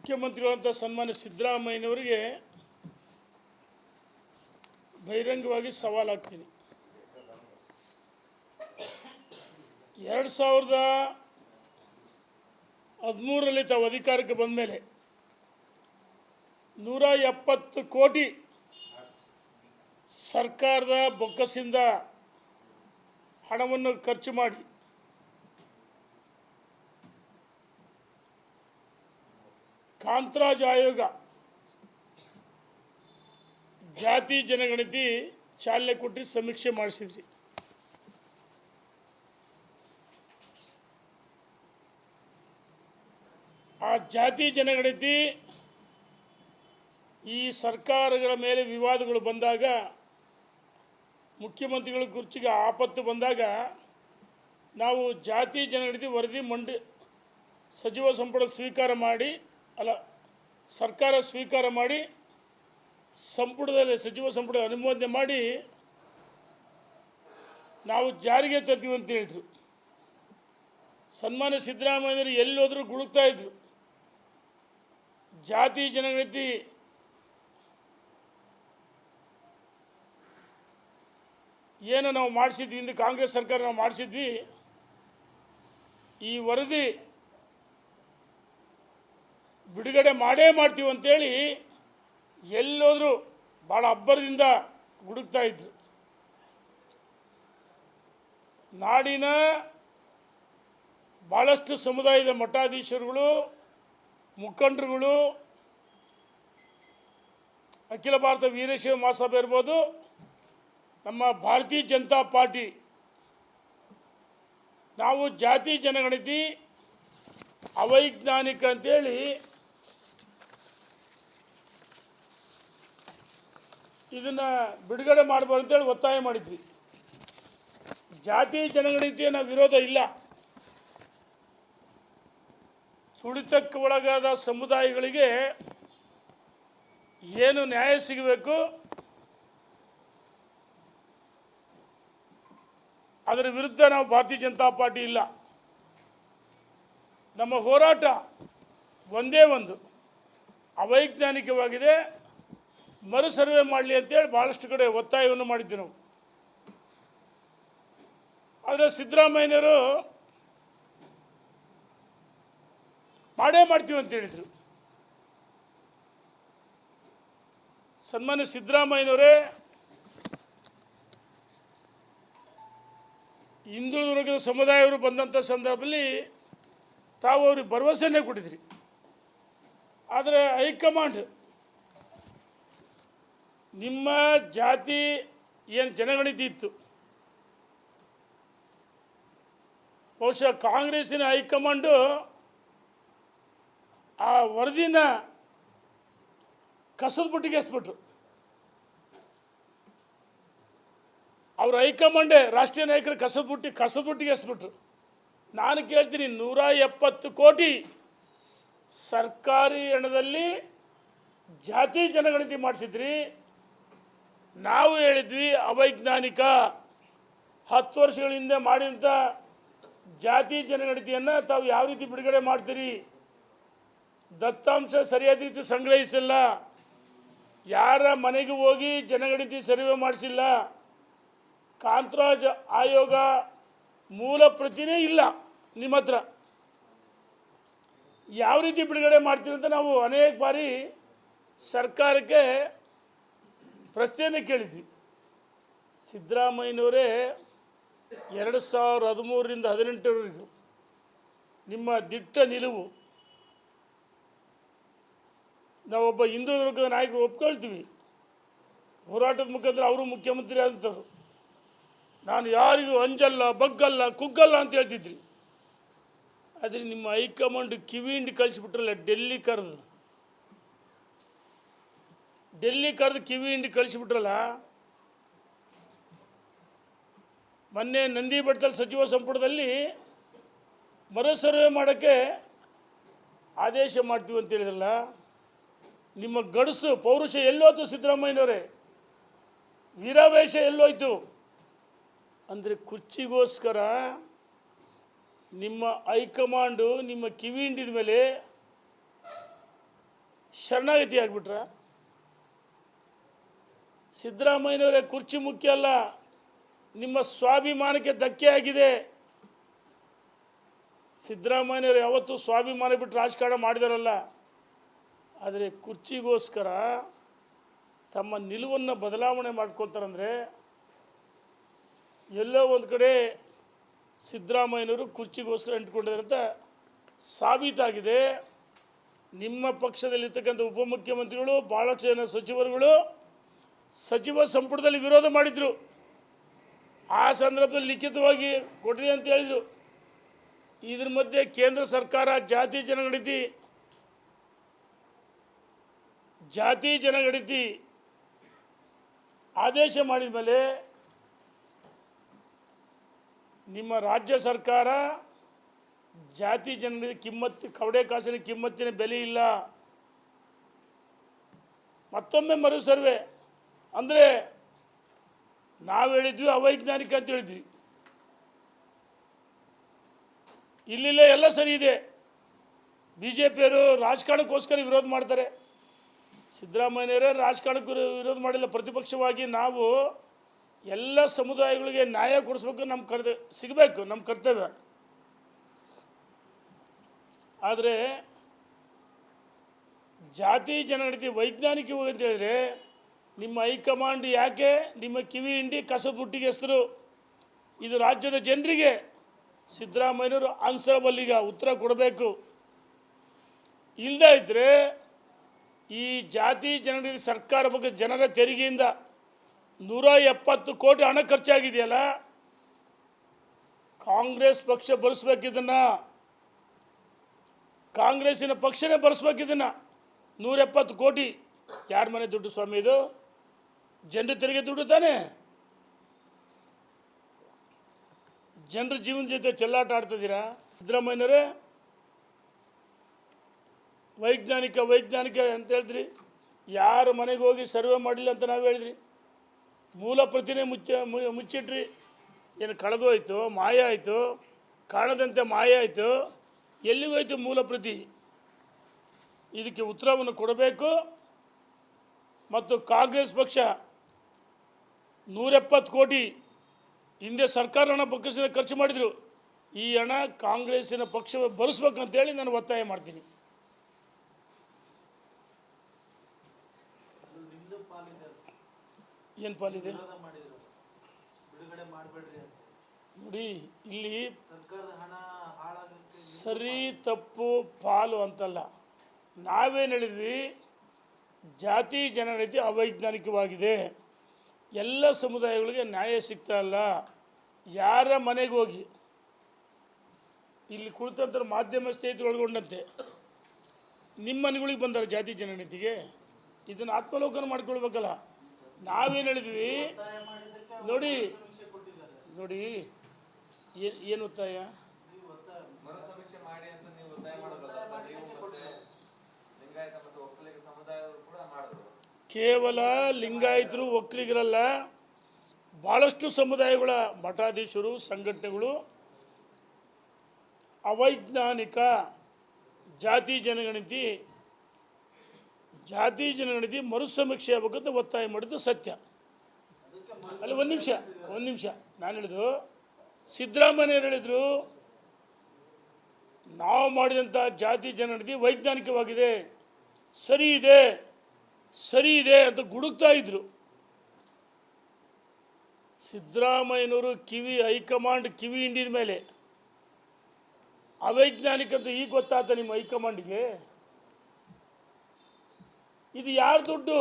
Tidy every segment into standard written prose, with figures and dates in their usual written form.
ಮುಖ್ಯಮಂತ್ರಿಗಳಂತ ಸನ್ಮಾನ್ಯ ಸಿದ್ದರಾಮಯ್ಯನವರಿಗೆ ಬಹಿರಂಗವಾಗಿ ಸವಾಲಾಗ್ತೀನಿ. 2013ರಲ್ಲಿ ತಾವು ಅಧಿಕಾರಕ್ಕೆ ಬಂದ ಮೇಲೆ 170 ಕೋಟಿ ಸರ್ಕಾರದ ಬೊಕ್ಕಸಿಂದ ಹಣವನ್ನು ಖರ್ಚು ಮಾಡಿ ಕಾಂತರಾಜ್ ಆಯೋಗ ಜಾತಿ ಜನಗಣತಿ ಚಾಲನೆ ಕೊಟ್ಟು ಸಮೀಕ್ಷೆ ಮಾಡಿಸಿದ್ರಿ. ಆ ಜಾತಿ ಜನಗಣತಿ ಈ ಸರ್ಕಾರಗಳ ಮೇಲೆ ವಿವಾದಗಳು ಬಂದಾಗ, ಮುಖ್ಯಮಂತ್ರಿಗಳ ಕುರ್ಚಿಗೆ ಆಪತ್ತು ಬಂದಾಗ ನಾವು ಜಾತಿ ಜನಗಣತಿ ವರದಿ ಸಚಿವ ಸಂಪುಟ ಸ್ವೀಕಾರ ಮಾಡಿ ಸರ್ಕಾರ ಸ್ವೀಕಾರ ಮಾಡಿ ಸಂಪುಟದಲ್ಲಿ ಸಚಿವ ಸಂಪುಟ ಅನುಮೋದನೆ ಮಾಡಿ ನಾವು ಜಾರಿಗೆ ತರ್ತೀವಿ ಅಂತ ಹೇಳಿದರು. ಸನ್ಮಾನ್ಯ ಸಿದ್ದರಾಮಯ್ಯರು ಎಲ್ಲೋದ್ರೂ ಗುಡುಕ್ತಾ ಇದ್ರು. ಜಾತಿ ಜನಗಣತಿ ಏನು ನಾವು ಮಾಡಿಸಿದ್ವಿ, ಇಂದು ಕಾಂಗ್ರೆಸ್ ಸರ್ಕಾರ ನಾವು ಮಾಡಿಸಿದ್ವಿ, ಈ ವರದಿ ಬಿಡುಗಡೆ ಮಾಡೇ ಮಾಡ್ತೀವಿ ಅಂತೇಳಿ ಎಲ್ಲೋದ್ರೂ ಭಾಳ ಅಬ್ಬರದಿಂದ ಗುಡುಕ್ತಾ ಇದ್ರು. ನಾಡಿನ ಭಾಳಷ್ಟು ಸಮುದಾಯದ ಮಠಾಧೀಶರುಗಳು, ಮುಖಂಡರುಗಳು, ಅಖಿಲ ಭಾರತ ವೀರಶೈವ ಮಹಾಸಭೆ ಇರ್ಬೋದು, ನಮ್ಮ ಭಾರತೀಯ ಜನತಾ ಪಾರ್ಟಿ, ನಾವು ಜಾತಿ ಜನಗಣತಿ ಅವೈಜ್ಞಾನಿಕ ಅಂತೇಳಿ ಇದನ್ನು ಬಿಡುಗಡೆ ಮಾಡಬಾರ್ದು ಅಂತೇಳಿ ಒತ್ತಾಯ ಮಾಡಿದ್ವಿ. ಜಾತಿ ಜನಗಣತಿಯ ವಿರೋಧ ಇಲ್ಲ. ತುಳಿತಕ್ಕೆ ಒಳಗಾದ ಸಮುದಾಯಗಳಿಗೆ ಏನು ನ್ಯಾಯ ಸಿಗಬೇಕು ಅದರ ವಿರುದ್ಧ ನಾವು ಭಾರತೀಯ ಜನತಾ ಪಾರ್ಟಿ ಇಲ್ಲ. ನಮ್ಮ ಹೋರಾಟ ಒಂದೇ ಒಂದು, ಅವೈಜ್ಞಾನಿಕವಾಗಿದೆ, ಮರು ಸರ್ವೆ ಮಾಡಲಿ ಅಂತೇಳಿ ಭಾಳಷ್ಟು ಕಡೆ ಒತ್ತಾಯವನ್ನು ಮಾಡಿದ್ವಿ ನಾವು. ಆದರೆ ಸಿದ್ದರಾಮಯ್ಯನವರು ಮಾಡೇ ಮಾಡ್ತೀವಿ ಅಂತ ಹೇಳಿದರು. ಸನ್ಮಾನ್ಯ ಸಿದ್ದರಾಮಯ್ಯನವರೇ ಹಿಂದುಳಿದ ವರ್ಗದ ಸಮುದಾಯವರು ಬಂದಂಥ ಸಂದರ್ಭದಲ್ಲಿ ತಾವು ಅವ್ರಿಗೆ ಭರವಸೆಯನ್ನೇ ಕೊಟ್ಟಿದ್ರಿ. ಆದರೆ ಹೈಕಮಾಂಡ್ ನಿಮ್ಮ ಜಾತಿ ಏನು ಜನಗಣತಿ ಇತ್ತು, ಬಹುಶಃ ಕಾಂಗ್ರೆಸ್ಸಿನ ಹೈಕಮಾಂಡು ಆ ವರದಿನ ಕಸದ ಬುಟ್ಟಿಗೆ ಎಸ್ಬಿಟ್ರು. ಅವ್ರ ಹೈಕಮಾಂಡೇ ರಾಷ್ಟ್ರೀಯ ನಾಯಕರು ಕಸದ ಬುಟ್ಟಿಗೆ ಎಸ್ಬಿಟ್ರು. ನಾನು ಕೇಳ್ತೀನಿ, 170 ಕೋಟಿ ಸರ್ಕಾರಿ ಹಣದಲ್ಲಿ ಜಾತಿ ಜನಗಣತಿ ಮಾಡಿಸಿದ್ರಿ. ನಾವು ಹೇಳಿದ್ವಿ ಅವೈಜ್ಞಾನಿಕ. 10 ವರ್ಷಗಳ ಹಿಂದೆ ಮಾಡಿದಂಥ ಜಾತಿ ಜನಗಣತಿಯನ್ನು ತಾವು ಯಾವ ರೀತಿ ಬಿಡುಗಡೆ ಮಾಡ್ತೀರಿ? ದತ್ತಾಂಶ ಸರಿಯಾದ ರೀತಿ ಸಂಗ್ರಹಿಸಿಲ್ಲ, ಯಾರ ಮನೆಗೆ ಹೋಗಿ ಜನಗಣತಿ ಸರ್ವೆ ಮಾಡಿಸಿಲ್ಲ, ಕಾಂತರಾಜ್ ಆಯೋಗ ಮೂಲ ಪ್ರತಿನೇ ಇಲ್ಲ ನಿಮ್ಮ ಹತ್ರ, ಯಾವ ರೀತಿ ಬಿಡುಗಡೆ ಮಾಡ್ತೀರಿ ಅಂತ ನಾವು ಅನೇಕ ಬಾರಿ ಸರ್ಕಾರಕ್ಕೆ ಪ್ರಶ್ನೆಯನ್ನು ಕೇಳಿದ್ವಿ. ಸಿದ್ದರಾಮಯ್ಯನವರೇ 2013ರಿಂದ 2018ರವರೆಗೂ ನಿಮ್ಮ ದಿಟ್ಟ ನಿಲುವು ನಾವೊಬ್ಬ ಹಿಂದುಳಿದ ವರ್ಗದ ನಾಯಕರು ಒಪ್ಕೊಳ್ತೀವಿ. ಹೋರಾಟದ ಮುಖಾಂತರ ಅವರು ಮುಖ್ಯಮಂತ್ರಿ ಆದಂಥವ್ರು. ನಾನು ಯಾರಿಗೂ ಅಂಜಲ್ಲ, ಬಗ್ಗಲ್ಲ, ಕುಗ್ಗಲ್ಲ ಅಂತ ಹೇಳ್ತಿದ್ರಿ. ಆದರೆ ನಿಮ್ಮ ಹೈಕಮಾಂಡ್ ಕಿವಿ ಹಿಂಡಿ ಕಳಿಸಿಬಿಟ್ರಲ್ಲ, ಡೆಲ್ಲಿ ಕರೆದು ಕಿವಿ ಹಿಂಡಿ ಕಳಿಸಿಬಿಟ್ರಲ್ಲ. ಮೊನ್ನೆ ನಂದಿ ಬೆಟ್ಟದಲ್ಲಿ ಸಚಿವ ಸಂಪುಟದಲ್ಲಿ ಮರು ಸರ್ವೆ ಮಾಡೋಕ್ಕೆ ಆದೇಶ ಮಾಡ್ತೀವಿ ಅಂತ ಹೇಳಿದ್ರಲ್ಲ. ನಿಮ್ಮ ಗಡಸು ಪೌರುಷ ಎಲ್ಲೋಯ್ತು ಸಿದ್ದರಾಮಯ್ಯನವರೇ? ವೀರಾವೇಶ ಎಲ್ಲೋಯ್ತು? ಅಂದರೆ ಕುರ್ಚಿಗೋಸ್ಕರ ನಿಮ್ಮ ಹೈಕಮಾಂಡು ನಿಮ್ಮ ಕಿವಿ ಹಿಂಡಿದ ಮೇಲೆ ಶರಣಾಗತಿ ಆಗಿಬಿಟ್ರ? ಸಿದ್ದರಾಮಯ್ಯನವರೇ, ಕುರ್ಚಿ ಮುಖ್ಯ ಅಲ್ಲ, ನಿಮ್ಮ ಸ್ವಾಭಿಮಾನಕ್ಕೆ ಧಕ್ಕೆ ಆಗಿದೆ. ಸಿದ್ದರಾಮಯ್ಯನವರು ಯಾವತ್ತೂ ಸ್ವಾಭಿಮಾನ ಬಿಟ್ಟು ರಾಜಕಾರಣ ಮಾಡಿದಾರಲ್ಲ, ಆದರೆ ಕುರ್ಚಿಗೋಸ್ಕರ ತಮ್ಮ ನಿಲುವನ್ನು ಬದಲಾವಣೆ ಮಾಡ್ಕೊಳ್ತಾರಂದರೆ ಎಲ್ಲೋ ಒಂದು ಕಡೆ ಸಿದ್ದರಾಮಯ್ಯನವರು ಕುರ್ಚಿಗೋಸ್ಕರ ಅಂಟ್ಕೊಂಡಿದ್ದಾರೆ ಅಂತ ಸಾಬೀತಾಗಿದೆ. ನಿಮ್ಮ ಪಕ್ಷದಲ್ಲಿರ್ತಕ್ಕಂಥ ಉಪಮುಖ್ಯಮಂತ್ರಿಗಳು, ಭಾಳಷ್ಟು ಜನ ಸಚಿವರುಗಳು ಸಚಿವ ಸಂಪುಟದಲ್ಲಿ ವಿರೋಧ ಮಾಡಿದರು. ಆ ಸಂದರ್ಭದಲ್ಲಿ ಲಿಖಿತವಾಗಿ ಕೊಡ್ರಿ ಅಂತ ಹೇಳಿದರು. ಇದ್ರ ಮಧ್ಯೆ ಕೇಂದ್ರ ಸರ್ಕಾರ ಜಾತಿ ಜನಗಣತಿ ಆದೇಶ ಮಾಡಿದ ಮೇಲೆ ನಿಮ್ಮ ರಾಜ್ಯ ಸರ್ಕಾರ ಜಾತಿ ಜನಗಣತಿ ಕಿಮ್ಮತ್ತು, ಕವಡೆ ಕಾಸಿನ ಕಿಮ್ಮತ್ತಿನ ಬೆಲೆ ಇಲ್ಲ, ಮತ್ತೊಮ್ಮೆ ಮರು ಸರ್ವೆ ಅಂದರೆ ನಾವು ಹೇಳಿದ್ವಿ ಅವೈಜ್ಞಾನಿಕ ಅಂತ ಹೇಳಿದ್ವಿ. ಇಲ್ಲಿಲ್ಲ, ಎಲ್ಲ ಸರಿ ಇದೆ. ಬಿ ಜೆ ಪಿಯವರು ರಾಜಕಾರಣಕ್ಕೋಸ್ಕರ ವಿರೋಧ ಮಾಡ್ತಾರೆ. ಸಿದ್ದರಾಮಯ್ಯನವರೇ ರಾಜಕಾರಣಕ್ಕೆ ವಿರೋಧ ಮಾಡಿಲ್ಲ. ಪ್ರತಿಪಕ್ಷವಾಗಿ ನಾವು ಎಲ್ಲ ಸಮುದಾಯಗಳಿಗೆ ನ್ಯಾಯ ಕೊಡಿಸ್ಬೇಕು, ನಮ್ಮ ಸಿಗಬೇಕು, ನಮ್ಮ ಕರ್ತವ್ಯ. ಆದರೆ ಜಾತಿ ಜನಗಣತಿ ವೈಜ್ಞಾನಿಕವಾಗಿ ಅಂತ ಹೇಳಿದರೆ ನಿಮ್ಮ ಹೈಕಮಾಂಡ್ ಯಾಕೆ ನಿಮ್ಮ ಕಿವಿ ಹಿಂಡಿ ಕಸದ ಬುಟ್ಟಿಗೆ ಹೆಸರು? ಇದು ರಾಜ್ಯದ ಜನರಿಗೆ ಸಿದ್ದರಾಮಯ್ಯನವರು ಆನ್ಸರಬಲ್, ಈಗ ಉತ್ತರ ಕೊಡಬೇಕು. ಇಲ್ಲದೇ ಇದ್ದರೆ ಈ ಜಾತಿ ಜನಗಣತಿ ಸರ್ಕಾರ ಬಗ್ಗೆ ಜನರ ತೆರಿಗೆಯಿಂದ 170 ಕೋಟಿ ಹಣ ಖರ್ಚಾಗಿದೆಯಲ್ಲ, ಕಾಂಗ್ರೆಸ್ ಪಕ್ಷ ಭರಿಸ್ಬೇಕಿದ್ದನ್ನು, ಕಾಂಗ್ರೆಸ್ಸಿನ ಪಕ್ಷನೇ ಭರಿಸ್ಬೇಕಿದ್ದನ್ನು. 170 ಕೋಟಿ ಯಾರ ಮನೆ ದುಡ್ಡು ಸ್ವಾಮಿ? ಇದು ಜನರ ತೆರಿಗೆ ದುಡ್ಡು ತಾನೇ. ಜನರ ಜೀವನ ಜೊತೆ ಚೆಲ್ಲಾಟ ಆಡ್ತಿದ್ದೀರಾ ಸಿದ್ದರಾಮಯ್ಯನವರೇ. ವೈಜ್ಞಾನಿಕ ಅಂತ ಹೇಳಿದ್ರಿ. ಯಾರ ಮನೆಗೆ ಹೋಗಿ ಸರ್ವೆ ಮಾಡಲಿಲ್ಲ ಅಂತ ನಾವು ಹೇಳಿದ್ರಿ. ಮೂಲ ಪ್ರತಿನೇ ಮುಚ್ಚಿಟ್ರಿ. ಏನು ಕಳೆದೋಯ್ತು, ಮಾಯ ಆಯಿತು, ಕಾಣದಂತೆ ಮಾಯ ಆಯಿತು, ಎಲ್ಲಿಗೋಯ್ತು ಮೂಲ ಪ್ರತಿ? ಇದಕ್ಕೆ ಉತ್ತರವನ್ನು ಕೊಡಬೇಕು. ಮತ್ತು ಕಾಂಗ್ರೆಸ್ ಪಕ್ಷ 170 ಕೋಟಿ ಹಿಂದೆ ಸರ್ಕಾರ ಹಣ ಪಕ್ಷದ ಖರ್ಚು ಮಾಡಿದರು. ಈ ಹಣ ಕಾಂಗ್ರೆಸ್ಸಿನ ಪಕ್ಷವೇ ಭರಿಸ್ಬೇಕಂತೇಳಿ ನಾನು ಒತ್ತಾಯ ಮಾಡ್ತೀನಿ. ಏನು ಪಾಲಿದೆ ನೋಡಿ, ಇಲ್ಲಿ ಸರಿ ತಪ್ಪು ಪಾಲು ಅಂತಲ್ಲ. ನಾವೇನು ಹೇಳಿದ್ವಿ, ಜಾತಿ ಜನಗಣತಿ ಅವೈಜ್ಞಾನಿಕವಾಗಿದೆ, ಎಲ್ಲ ಸಮುದಾಯಗಳಿಗೆ ನ್ಯಾಯ ಸಿಗ್ತಾ ಇಲ್ಲ. ಯಾರ ಮನೆಗೆ ಹೋಗಿ, ಇಲ್ಲಿ ಕುಳಿತಂಥ ಮಾಧ್ಯಮ ಸ್ನೇಹಿತರು ಒಳಗೊಂಡಂತೆ ನಿಮ್ಮ ಮನೆಗಳಿಗೆ ಬಂದಾರೆ ಜಾತಿ ಜನಗಣತಿಗೆ, ಇದನ್ನು ಆತ್ಮಲೋಕನ ಮಾಡ್ಕೊಳ್ಬೇಕಲ್ಲ. ನಾವೇನು ಹೇಳಿದ್ವಿ ನೋಡಿ ನೋಡಿ, ಏನು ಒತ್ತಾಯ? ಕೇವಲ ಲಿಂಗಾಯತರು ಒಕ್ಕಲಿಗರಲ್ಲ, ಭಾಳಷ್ಟು ಸಮುದಾಯಗಳ ಮಠಾಧೀಶರು, ಸಂಘಟನೆಗಳು ಅವೈಜ್ಞಾನಿಕ ಜಾತಿ ಜನಗಣತಿ ಮರುಸಮೀಕ್ಷೆ ಆಗಬೇಕಂತ ಒತ್ತಾಯ ಮಾಡಿದ್ದು ಸತ್ಯ. ಅಲ್ಲಿ ಒಂದು ನಿಮಿಷ ನಾನು ಹೇಳಿದ್ದು, ಸಿದ್ದರಾಮಯ್ಯರು ಹೇಳಿದರು ನಾವು ಮಾಡಿದಂಥ ಜಾತಿ ಜನಗಣತಿ ವೈಜ್ಞಾನಿಕವಾಗಿದೆ, ಸರಿ ಇದೆ ಅಂತ ಗುಡುಕ್ತಾ ಇದ್ರು. ಸಿದ್ದರಾಮಯ್ಯನವರು ಹೈಕಮಾಂಡ್ ಕಿವಿ ಹಿಂಡಿದ ಮೇಲೆ ಅವೈಜ್ಞಾನಿಕ ಅಂತ ಈಗ ಗೊತ್ತಾಗ್ತ ನಿಮ್ಮ ಹೈಕಮಾಂಡ್ಗೆ? ಇದು ಯಾರು ದುಡ್ಡು?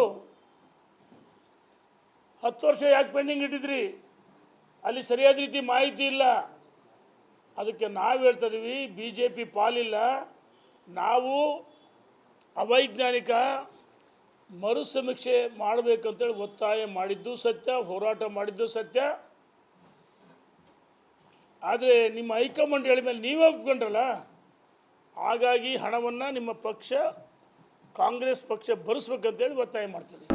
10 ವರ್ಷ ಯಾಕೆ ಪೆಂಡಿಂಗ್ ಇಟ್ಟಿದ್ರಿ? ಅಲ್ಲಿ ಸರಿಯಾದ ರೀತಿ ಮಾಹಿತಿ ಇಲ್ಲ. ಅದಕ್ಕೆ ನಾವು ಹೇಳ್ತಾ ಇದ್ದೀವಿ, ಬಿ ಜೆ ಪಿ ಪಾಲಿಲ್ಲ. ನಾವು ಅವೈಜ್ಞಾನಿಕ ಮರುಸಮೀಕ್ಷೆ ಮಾಡಬೇಕಂತೇಳಿ ಒತ್ತಾಯ ಮಾಡಿದ್ದು ಸತ್ಯ, ಹೋರಾಟ ಮಾಡಿದ್ದು ಸತ್ಯ. ಆದರೆ ನಿಮ್ಮ ಹೈಕಮಾಂಡ್ ಹೇಳಿದ ಮೇಲೆ ನೀವೇ ಒಪ್ಕೊಂಡ್ರಲ್ಲ, ಹಾಗಾಗಿ ಹಣವನ್ನು ನಿಮ್ಮ ಪಕ್ಷ ಕಾಂಗ್ರೆಸ್ ಪಕ್ಷ ಭರಿಸ್ಬೇಕಂತೇಳಿ ಒತ್ತಾಯ ಮಾಡ್ತೀವಿ.